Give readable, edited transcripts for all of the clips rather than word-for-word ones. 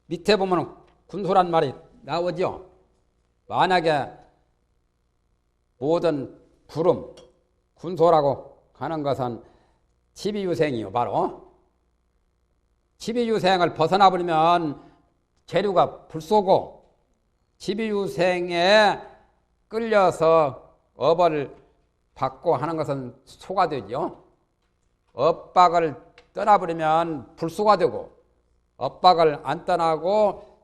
밑에 보면 군소란 말이 나오죠. 만약에 모든 부름, 군소라고 하는 것은 치비유생이요. 바로 치비유생을 벗어나 버리면 재류가 불쏘고 치비유생에 끌려서 업을 받고 하는 것은 소가 되죠. 업박을 떠나버리면 불소가 되고, 업박을 안 떠나고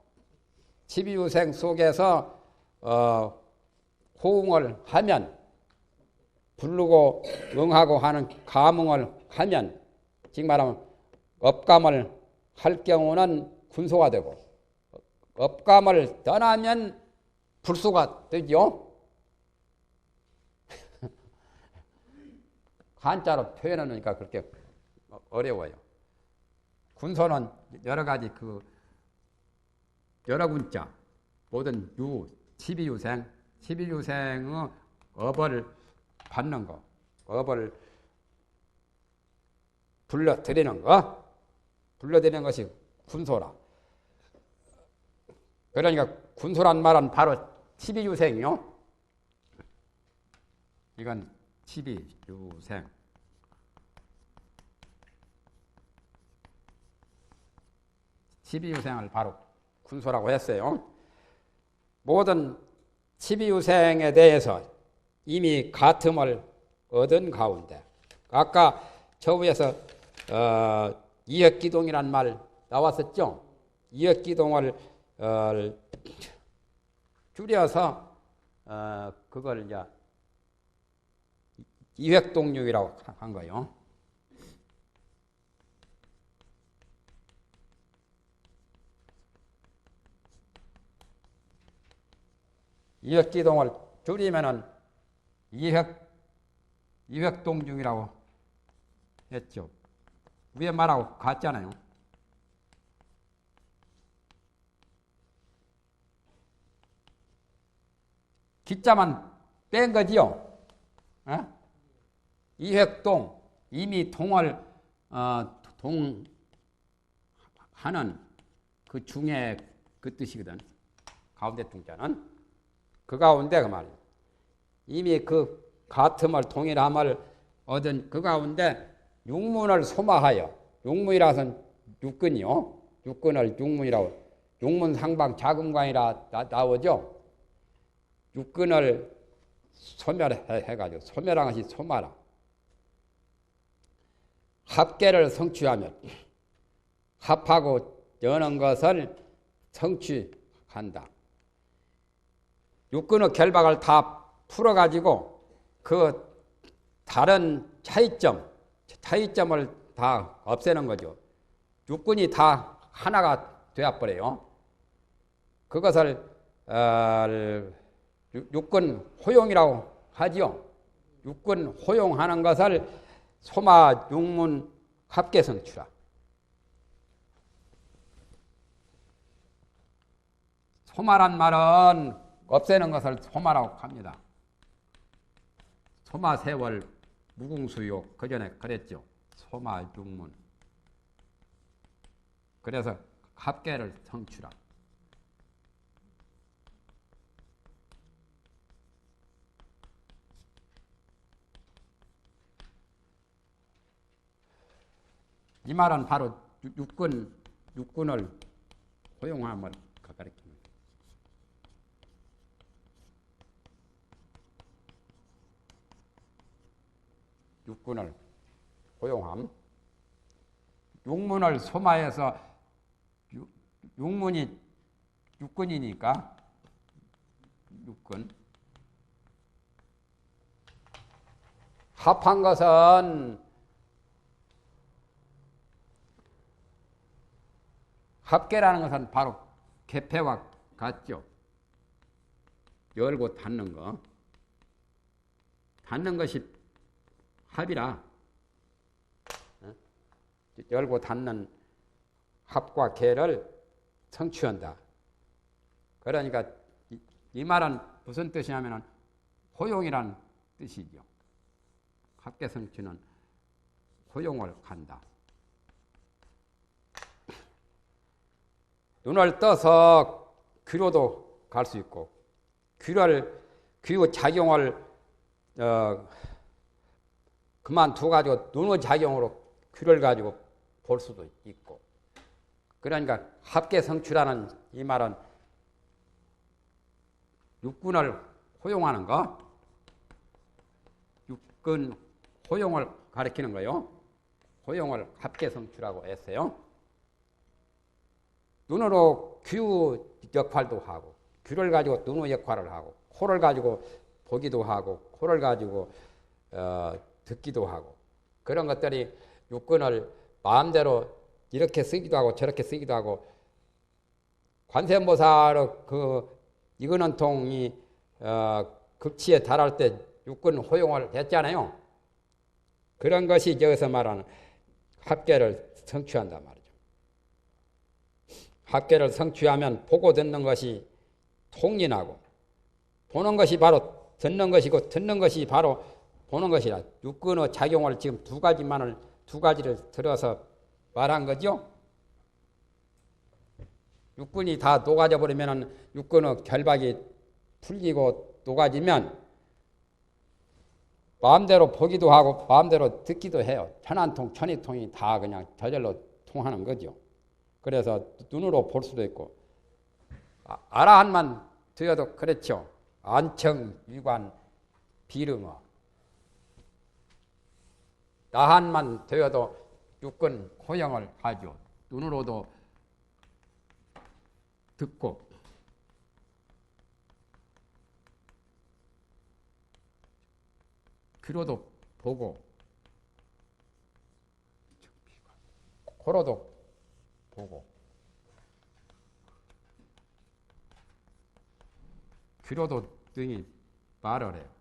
치비유생 속에서 호응을 하면, 부르고 응하고 하는 감응을 하면, 즉 말하면 업감을 할 경우는 군소가 되고, 업감을 떠나면 불소가 되죠. 한자로 표현하니까 그렇게 어려워요. 군소는 여러 가지 여러 군자, 모든 치비유생, 치비유생의 업을 받는 거, 업을 불러들이는 것이 군소라. 그러니까 군소란 말은 바로 치비유생이요. 이건 치비유생. 치비유생을 바로 군소라고 했어요. 모든 치비유생에 대해서 이미 가틈을 얻은 가운데, 아까 저 위에서 이역기동이란 말 나왔었죠. 이역기동을 줄여서 그걸 이제 이획동육이라고 한 거예요. 이획기동을 줄이면은 이획동중이라고 했죠. 위에 말하고 같잖아요. 기자만 뺀 거지요. 이획동, 이미 동을 동하는 그 중에 그 뜻이거든. 가운데 동자는 그 가운데 그 말이에요. 이미 그 같음을 동일함을 얻은 그 가운데 육문을 소마하여, 육문이라서는 육근이요. 육근을 육문이라고, 육문 상방 자금관이라 나오죠. 육근을 소멸해가지고, 소멸한 것이 소마라. 합계를 성취하면, 합하고 여는 것을 성취한다. 육근의 결박을 다 풀어가지고 그 다른 차이점을 다 없애는 거죠. 육근이 다 하나가 되어버려요. 그것을 육근 호용이라고 하지요. 육근 호용하는 것을 소마 육문 합계성취라. 소마란 말은 없애는 것을 소마라고 합니다. 소마세월 무궁수욕 그전에 그랬죠. 소마육문. 그래서 합계를 성취라. 이 말은 바로 육근을 허용함을 가리킵니다. 육근을 허용함. 육문을 소마해서 육문이 육근이니까 육근. 합한 것은 합계라는 것은 바로 개폐와 같죠. 열고 닫는 거. 닫는 것이 합이라. 열고 닫는 합과 개를 성취한다. 그러니까 이 말은 무슨 뜻이냐면 호용이란 뜻이죠. 합계 성취는 호용을 한다. 눈을 떠서 귀로도 갈 수 있고 귀의 작용을 그만두가지고 눈의 작용으로 귀를 가지고 볼 수도 있고. 그러니까 합계성취라는 이 말은 육근을 호용하는 거, 육근 호용을 가리키는 거요. 호용을 합계성취라고 했어요. 눈으로 귀의 역할도 하고, 귀를 가지고 눈의 역할을 하고, 코를 가지고 보기도 하고, 코를 가지고 듣기도 하고, 그런 것들이 육근을 마음대로 이렇게 쓰기도 하고 저렇게 쓰기도 하고. 관세음보살의 그 이근원통이 극치에 달할 때 육근 호용을 했잖아요. 그런 것이 여기서 말하는 합계를 성취한단 말이죠. 합계를 성취하면 보고 듣는 것이 통인하고, 보는 것이 바로 듣는 것이고 듣는 것이 바로 보는 것이라. 육근의 작용을 지금 두 가지를 들어서 말한 거죠. 육근이 다 녹아져 버리면 육근의 결박이 풀리고 녹아지면 마음대로 보기도 하고 마음대로 듣기도 해요. 천한통, 천이통이 다 그냥 저절로 통하는 거죠. 그래서 눈으로 볼 수도 있고, 아라한만 되어도 그렇죠. 안청, 위관, 비릉어. 나한만 되어도 육근 호용을 하죠. 눈으로도 듣고 귀로도 보고 코로도 보고 귀로도 등이 말을 해요.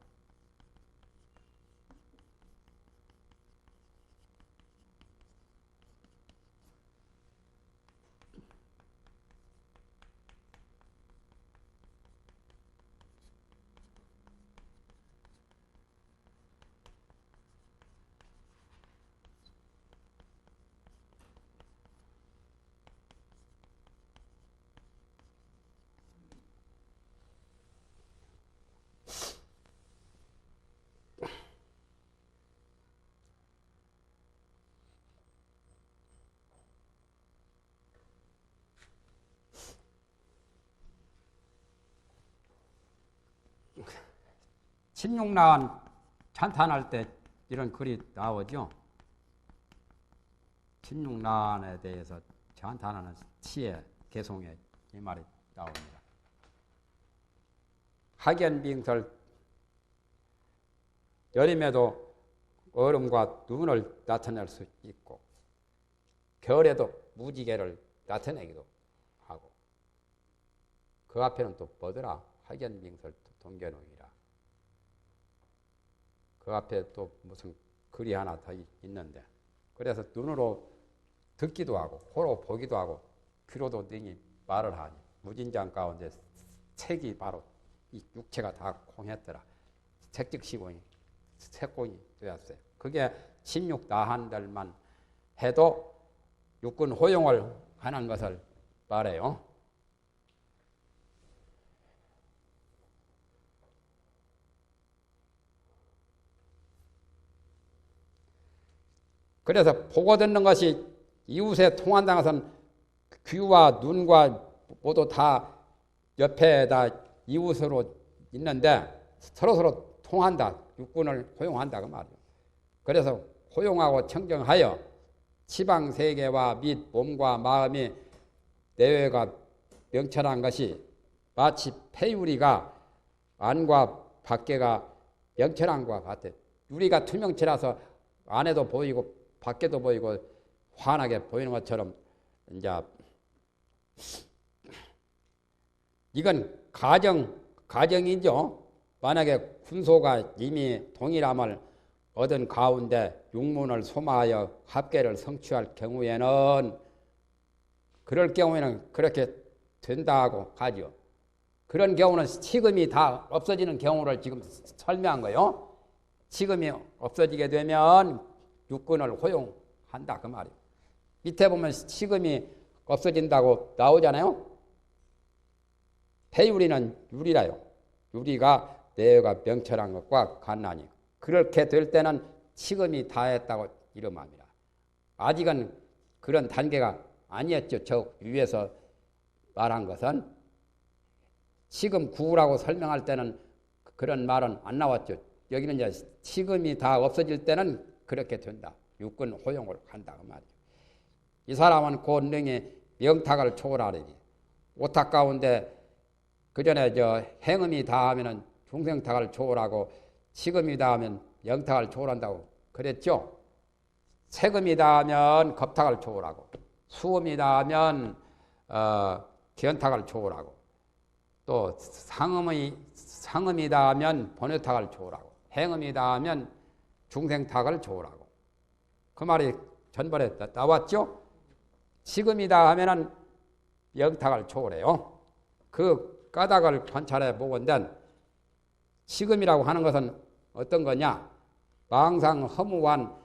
침육나한 찬탄할 때 이런 글이 나오죠. 침육나한에 대해서 찬탄하는 시의 개송에 이 말이 나옵니다. 학연빙설, 여름에도 얼음과 눈을 나타낼 수 있고 겨울에도 무지개를 나타내기도 하고. 그 앞에는 또 뭐더라? 학연빙설 동계농이라. 그 앞에 또 무슨 글이 하나 더 있는데, 그래서 눈으로 듣기도 하고 코로 보기도 하고 귀로도 능히 말을 하니 무진장 가운데 색이 바로 이 육체가 다 공했더라. 색즉시공이 색공이 되었어요. 그게 16나한들만 해도 육근 호용을 하는 것을 말해요. 그래서 보고 듣는 것이 이웃에 통한다는 것은 귀와 눈과 모두 다 옆에다 이웃으로 있는데 서로서로 통한다. 육근을 호용한다 그 말이에요. 그래서 호용하고 청정하여 지방세계와 및 몸과 마음이 내외가 명철한 것이 마치 폐유리가 안과 밖에가 명철한 것과 같아. 유리가 투명치라서 안에도 보이고 밖에도 보이고 환하게 보이는 것처럼, 이제 이건 가정이죠. 만약에 군소가 이미 동일함을 얻은 가운데 육문을 소마하여 합계를 성취할 경우에는, 그럴 경우에는 그렇게 된다고 하죠. 그런 경우는 식음이 다 없어지는 경우를 지금 설명한 거예요. 식음이 없어지게 되면 육근을 호용한다 그 말이에요. 밑에 보면 식음이 없어진다고 나오잖아요. 폐유리는 유리라요. 유리가 내가 명철한 것과 같나니 그렇게 될 때는 치금이 다했다고 이름합니다. 아직은 그런 단계가 아니었죠. 저 위에서 말한 것은 치금 구라고 설명할 때는 그런 말은 안 나왔죠. 여기는 이제 치금이 다 없어질 때는 그렇게 된다. 육군 호용을 한다 그 말이죠. 이 사람은 곧 능히 명탁을 초월하리니 오탁 가운데 그 전에 저 행음이 다하면은 중생탁을 초월하고 치금이 다하면 명탁을 초월한다고 그랬죠. 세금이 다하면 겁탁을 초월하고 수음이 다하면 기연탁을 초월하고 또 상음이 다하면 번외탁을 초월하고 행음이 다하면 중생탁을 초월하고 그 말이 전번에 나왔죠. 치금이 다하면은 명탁을 초월해요. 그 까닭을 관찰해 보건대 치금이라고 하는 것은 어떤 거냐? 망상 허무한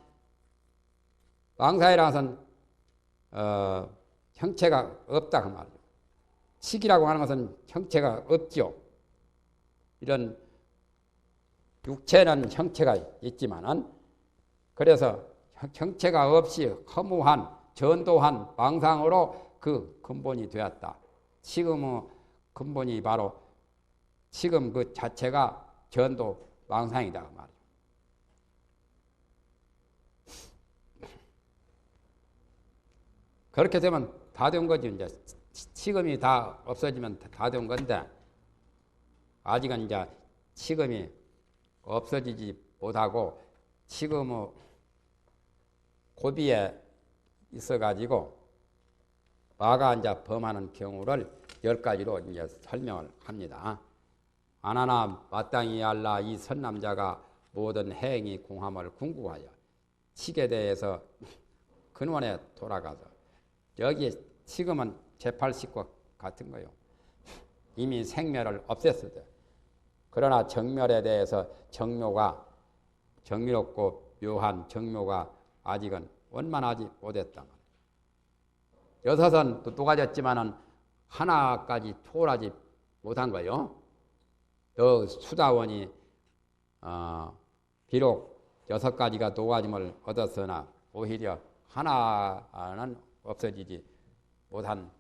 망사이라는 것은 형체가 없다 그 말이에요. 치기라고 하는 것은 형체가 없죠. 이런 육체는 형체가 있지만은 그래서 형체가 없이 허무한 전도한 망상으로 그 근본이 되었다. 치금의 근본이 바로 치금 그 자체가 전도 망상이다 그 말이에요. 그렇게 되면 다 된 거지. 이제 치금이 다 없어지면 다 된 건데 아직은 이제 치금이 없어지지 못하고 치금의 고비에 있어가지고 마가 이제 범하는 경우를 10가지로 이제 설명을 합니다. 아나나 마땅히 알라 이 선남자가 모든 행위 공함을 궁구하여 치게 대해서 근원에 돌아가서 여기 지금은 제8식과 같은 거요. 이미 생멸을 없앴을 그러나 정멸에 대해서 정묘롭고 묘한 정묘가 아직은 원만하지 못했다. 여섯은 또 녹아졌지만은 하나까지 초월하지 못한 거요. 더 수다원이 비록 6가지가 녹아짐을 얻었으나 오히려 하나는 없어지지 못한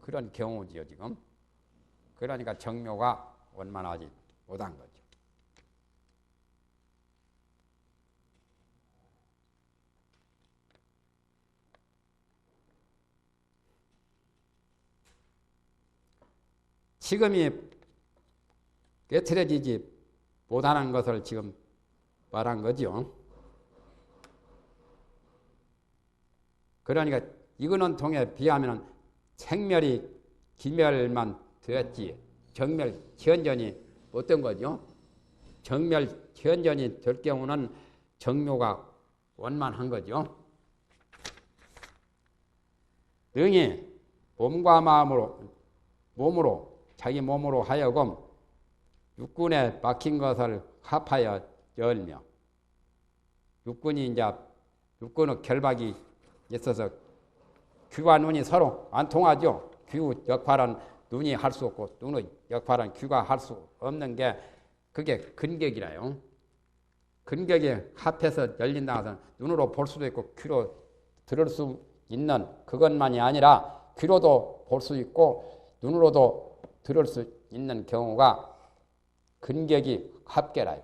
그런 경우지요 지금. 그러니까 정묘가 원만하지 못한 거죠. 지금이 깨트려지지 못하는 것을 지금 말한 거죠. 그러니까 이거는 통해 비하면 생멸이 기멸만 되었지 정멸 현전이 못된 거죠. 정멸 현전이 될 경우는 정묘가 원만한 거죠. 능히 몸과 몸으로 자기 몸으로 하여금 육군에 막힌 것을 합하여 열며 육군이 이제 육군의 결박이 있어서 귀와 눈이 서로 안 통하죠. 귀 역할은 눈이 할 수 없고 눈의 역할은 귀가 할 수 없는 게 그게 근격이라요. 근격이 합해서 열린다 해서 눈으로 볼 수도 있고 귀로 들을 수 있는 그것만이 아니라 귀로도 볼 수 있고 눈으로도 들을 수 있는 경우가 근격이 합계라요.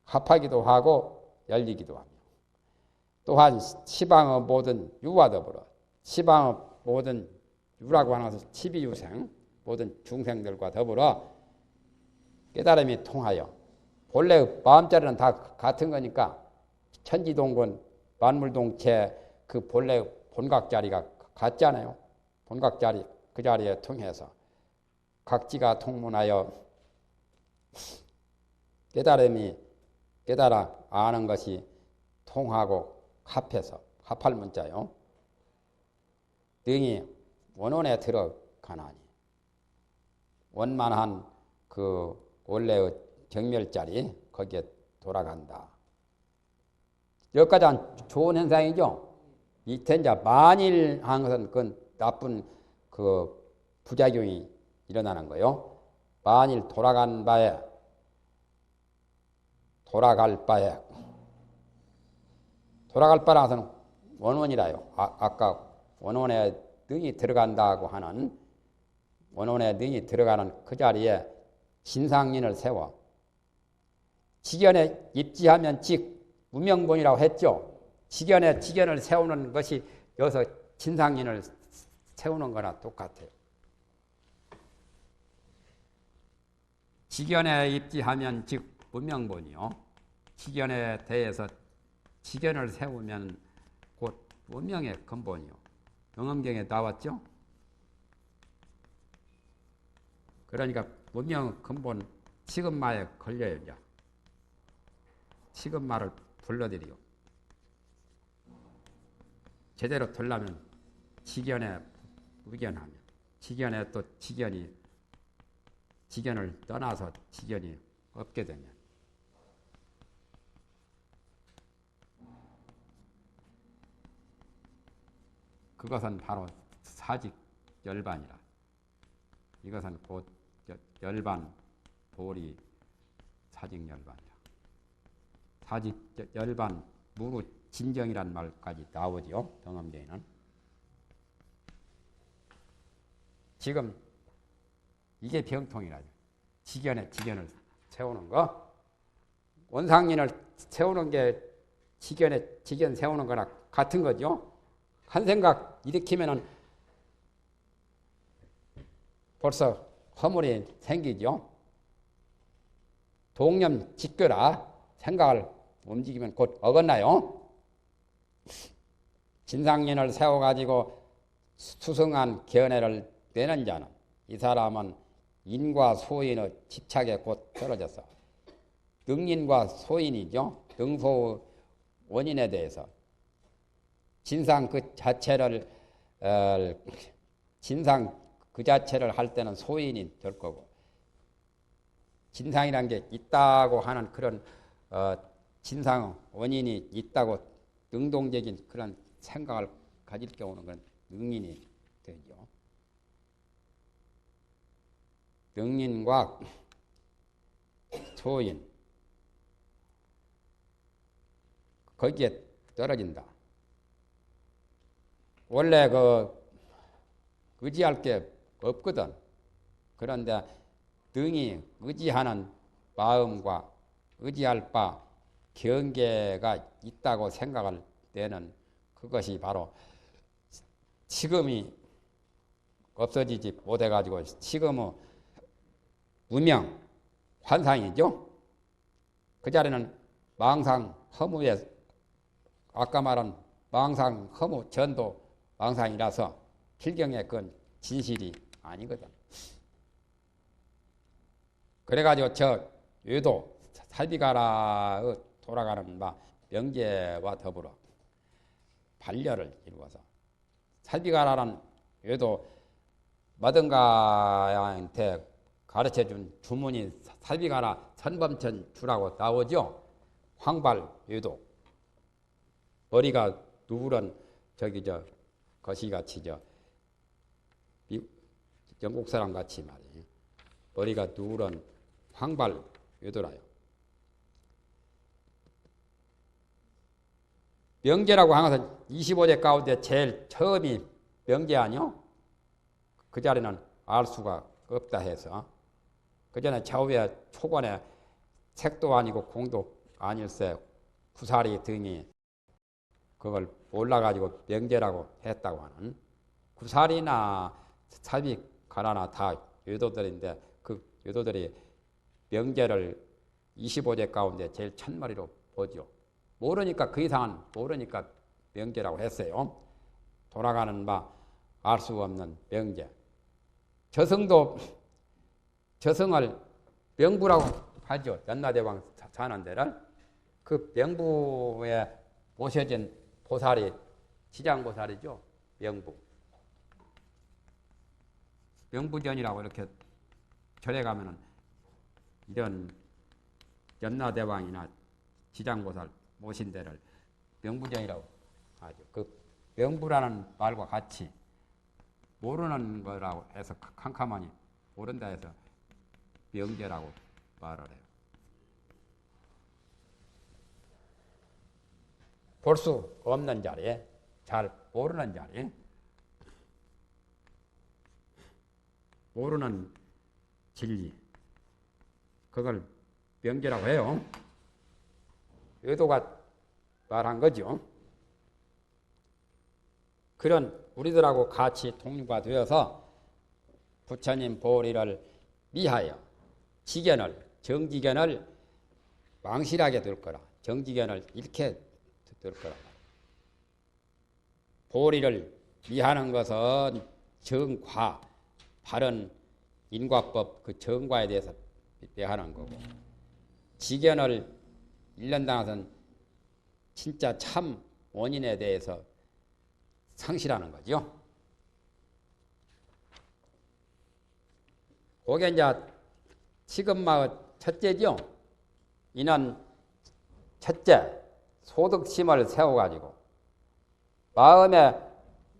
합하기도 하고 열리기도 합니다. 또한 시방의 모든 유와 더불어 시방의 모든 유라고 하는 것은 치비유생 모든 중생들과 더불어 깨달음이 통하여 본래 마음자리는 다 같은 거니까 천지동건 만물동체 그 본래 본각자리가 같잖아요. 본각자리 그 자리에 통해서 각지가 통문하여 깨달아 아는 것이 통하고 합해서 합할 문자요. 능히 원원에 들어가나니 원만한 그 원래의 정멸자리 거기에 돌아간다. 여기까지 좋은 현상이죠. 이때 만일 하는 것은 그 나쁜 그 부작용이 일어나는 거요. 만일 돌아갈 바라서는 원원이라요. 아까 원원에 능이 들어간다고 하는 원원에 능이 들어가는 그 자리에 진상인을 세워 직연에 입지하면 직 무명본이라고 했죠. 직연을 세우는 것이 여기서 진상인을 세우는 거나 똑같아요. 직연에 입지하면 즉 무명본이요. 직연에 대해서 직연을 세우면 곧 문명의 근본이요. 영엄경에 나왔죠. 그러니까 문명 근본 치근마에 걸려요. 이제. 치근마를 불러들이요. 제대로 들려면 직연에 의견하면 직연에 또 직연을 떠나서 직연이 없게 되면 그것은 바로 사직 열반이라. 이것은 곧 열반 보리 사직 열반이라. 사직 열반 무루 진정이란 말까지 나오지요. 경험대에는. 지금 이게 병통이라죠. 직연을 세우는 거. 원상인을 세우는 게 직연 세우는 거나 같은 거죠. 한 생각 일으키면은 벌써 허물이 생기죠. 동념 직교라 생각을 움직이면 곧 어긋나요. 진상인을 세워가지고 수승한 견해를 내는 자는 이 사람은 인과 소인의 집착에 곧 떨어져서 능인과 소인이죠. 능소 원인에 대해서 진상 그 자체를 할 때는 소인이 될 거고 진상이란 게 있다고 하는 그런 진상 원인이 있다고 능동적인 그런 생각을 가질 경우는 그런 능인이 되죠. 능인과 소인 거기에 떨어진다. 원래 의지할 게 없거든. 그런데 능히 의지하는 마음과 의지할 바 경계가 있다고 생각을 내는 그것이 바로 지금이 없어지지 못해가지고 지금의 무명 환상이죠. 그 자리는 망상 허무에 아까 말한 망상 허무 전도 망상이라서 필경의 그건 진실이 아니거든. 그래가지고 저 외도 살비가라의 돌아가는 바 명제와 더불어 반려를 이루어서 살비가라는 외도 마등가한테 가르쳐준 주문이 살비가라 선범천 주라고 나오죠. 황발 외도 머리가 누런 거시같이 영국 사람 같이 말이에요. 머리가 누런 황발 외도라요. 명제라고 하는 것은 25제 가운데 제일 처음이 명제 아니요? 그 자리는 알 수가 없다 해서 그 전에 좌우에 초반에 색도 아니고 공도 아닐세 구사리 등이 그걸 몰라가지고 명제라고 했다고 하는 구사리나 살비가라나 다 외도들인데 그 외도들이 명제를 25제 가운데 제일 첫머리로 보죠. 모르니까 그 이상은 모르니까 명제라고 했어요. 돌아가는 바 알 수 없는 명제. 저승을 명부라고 하죠. 연나대왕 사는 데를 그 명부에 모셔진 보살이 지장보살이죠. 명부전이라고 이렇게 절에 가면은 이런 연나대왕이나 지장보살 모신 데를 명부전이라고 하죠. 그 명부라는 말과 같이 모르는 거라고 해서 캄캄하니 모른다 해서 명제라고 말을 해요. 볼 수 없는 자리에, 잘 모르는 자리에, 모르는 진리, 그걸 명제라고 해요. 의도가 말한 거죠. 그런 우리들하고 같이 동류가 되어서 부처님 보리를 미하여 지견을, 정지견을 망실하게 될 거라, 정지견을 잃게 될 거라. 보리를 미하는 것은 정과, 바른 인과법 그 정과에 대해서 미하는 거고, 지견을 잃는다는 것은 진짜 참 원인에 대해서 상실하는 거죠. 그게 이제 지금마의 첫째죠. 이는 첫째 소득심을 세워가지고 마음에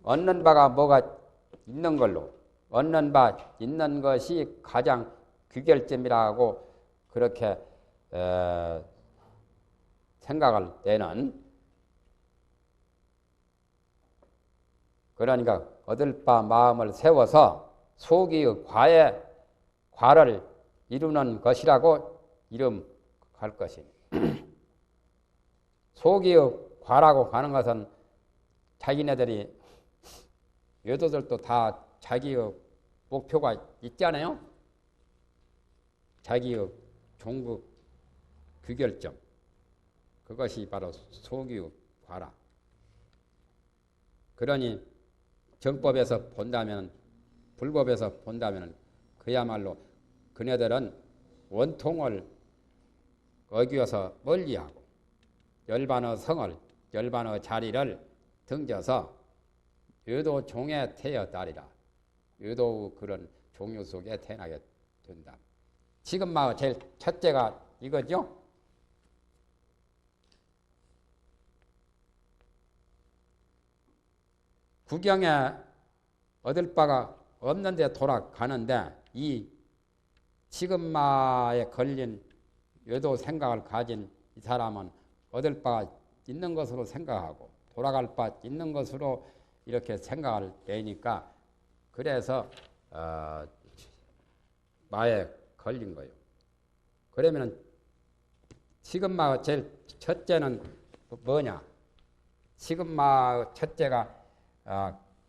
얻는 바가 뭐가 있는 걸로, 얻는 바 있는 것이 가장 귀결점이라고 그렇게 생각을 내는, 그러니까 얻을 바 마음을 세워서 소기의 과를 이루는 것이라고 이름할 것이. 소기의 과라고 하는 것은 자기네들이 여도들도 다 자기의 목표가 있잖아요. 자기의 종국 귀결점, 그것이 바로 소기의 과라. 그러니 정법에서 본다면, 불법에서 본다면 그야말로 그네들은 원통을 어기어서 멀리하고 열반의 성을, 열반의 자리를 등져서 유도 종에 태어나리라. 유도 그런 종류 속에 태어나게 된다. 지금 막 제일 첫째가 이거죠. 구경에 얻을 바가 없는데 돌아가는데, 이 지금마에 걸린 외도 생각을 가진 이 사람은 얻을 바가 있는 것으로 생각하고 돌아갈 바 있는 것으로 이렇게 생각을 내니까 그래서 마에 걸린 거예요. 그러면 지금마 제일 첫째는 뭐냐? 지금마 첫째가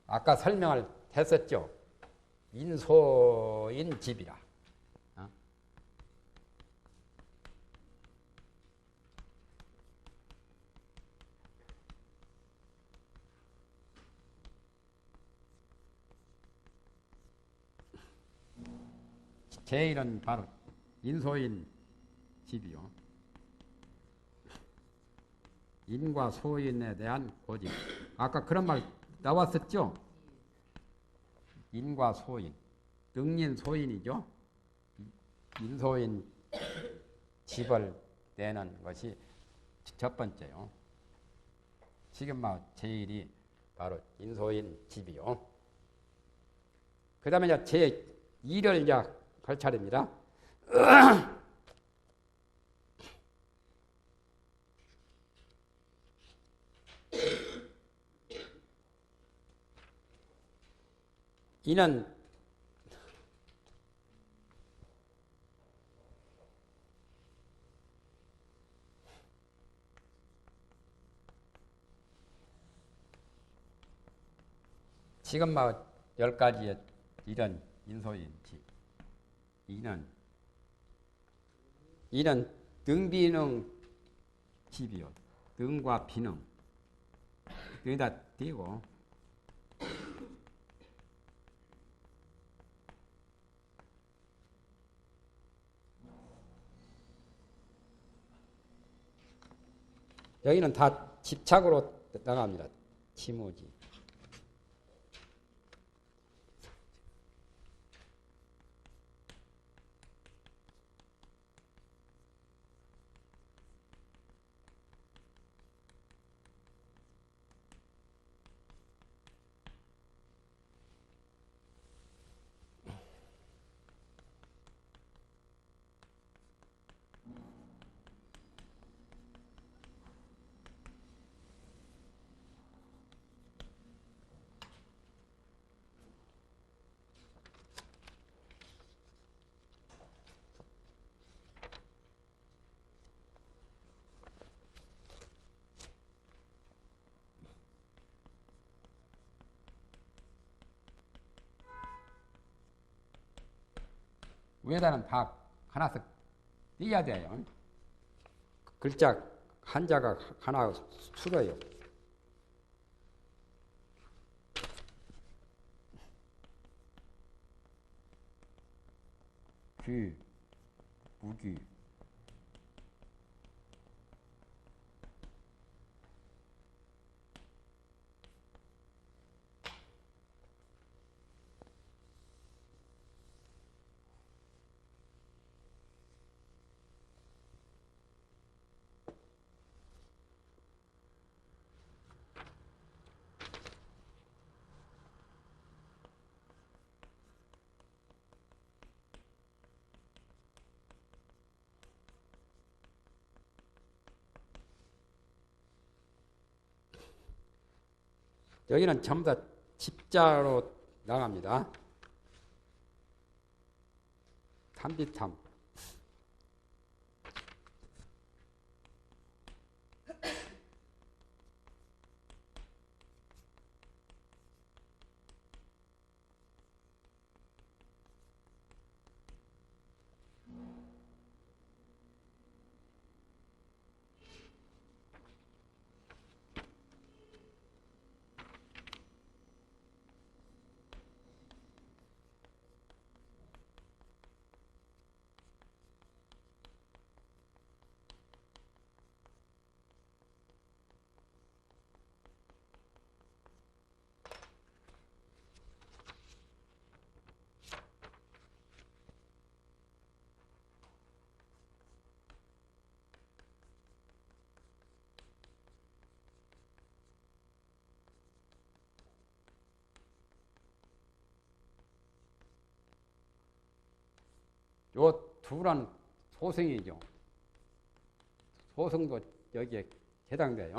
아까 설명을 했었죠. 인소인 집이라. 제일은 바로 인소인 집이요. 인과 소인에 대한 고집. 아까 그런 말 나왔었죠? 인과 소인. 능인 소인이죠. 인소인 집을 내는 것이 첫 번째요. 지금 제일이 바로 인소인 집이요. 그 다음에 제2를 이제 할 차례입니다. 이는 지금 10가지의 이런 인소인지. 이는 등비능 집이요. 등과 비능. 여기다 띄고 여기는 다 집착으로 나갑니다. 치무지. 위에다는 다 하나씩 띄어야 돼요. 글자 한자가 하나 수어요. 귀, 무귀. 여기는 전부 다 집자로 나갑니다. 탐비탐. 요 둘은 소승이죠. 소승도 여기에 해당돼요.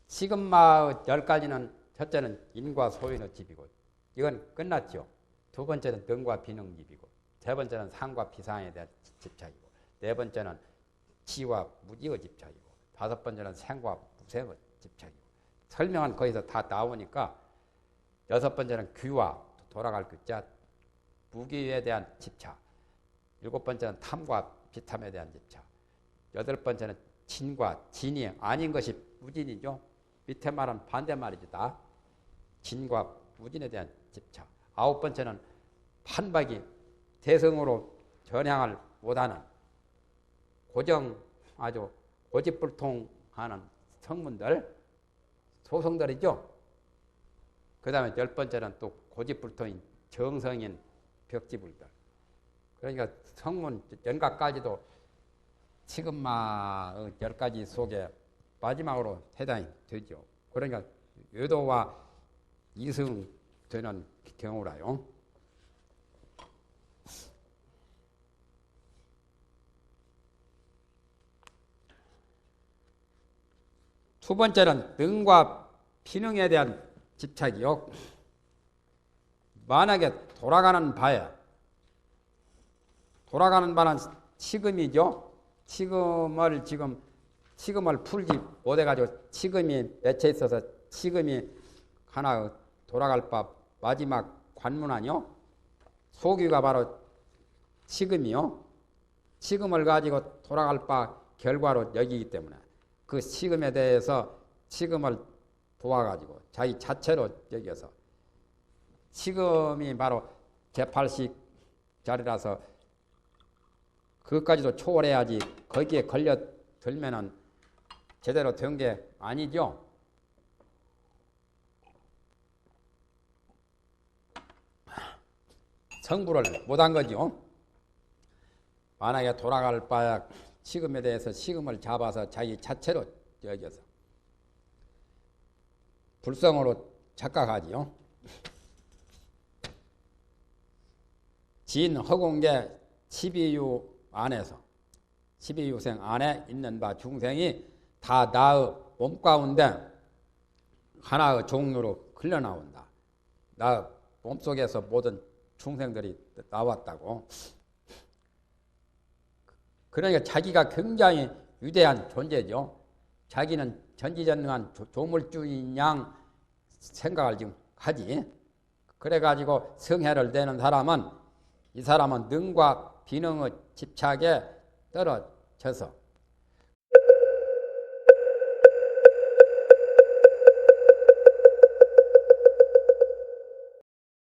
시금마의 10가지는 첫째는 인과 소인의 집이고 이건 끝났죠. 두 번째는 등과 비능 집이고 세 번째는 상과 비상에 대한 집착이고 네 번째는 지와 무지의 집착이고 다섯 번째는 생과 무생의 집착이고 설명은 거기서 다 나오니까 여섯 번째는 귀와 돌아갈 글자 무기에 대한 집착, 일곱 번째는 탐과 비탐에 대한 집착, 여덟 번째는 진과 진이 아닌 것이 무진이죠. 밑에 말은 반대말이지 다. 진과 무진에 대한 집착. 아홉 번째는 판박이 대성으로 전향을 못하는 고정 아주 고집불통하는 성문들 소성들이죠. 그 다음에 열 번째는 또 고집불통인 정성인 벽지불들. 그러니까 성문 연각까지도 시금마 10가지 속에 마지막으로 해당이 되죠. 그러니까 외도와 이승 되는 경우라요. 두 번째는 능과 비능에 대한 집착이요. 만약에 돌아가는 바는 치금이죠. 치금을 풀지 못해가지고 치금이 맺혀 있어서 치금이 하나 돌아갈 바 마지막 관문 아니요. 소귀가 바로 치금이요. 치금을 가지고 돌아갈 바 결과로 여기기 때문에 그 치금에 대해서 치금을 보아가지고 자기 자체로 여겨서 치금이 바로 제8식 자리라서 그것까지도 초월해야지 거기에 걸려들면은 제대로 된 게 아니죠. 성불을 못한 거죠. 만약에 돌아갈 바야 식음에 대해서 식음을 잡아서 자기 자체로 여겨서 불성으로 착각하지요. 진 허공계 12유 안에서 12유생 안에 있는 바 중생이 다 나의 몸 가운데 하나의 종류로 흘러나온다. 나 몸속에서 모든 중생들이 나왔다고. 그러니까 자기가 굉장히 위대한 존재죠. 자기는 전지전능한 조물주인 양 생각을 지금 하지. 그래가지고 성해를 내는 사람은 이 사람은 능과 비능의 집착에 떨어져서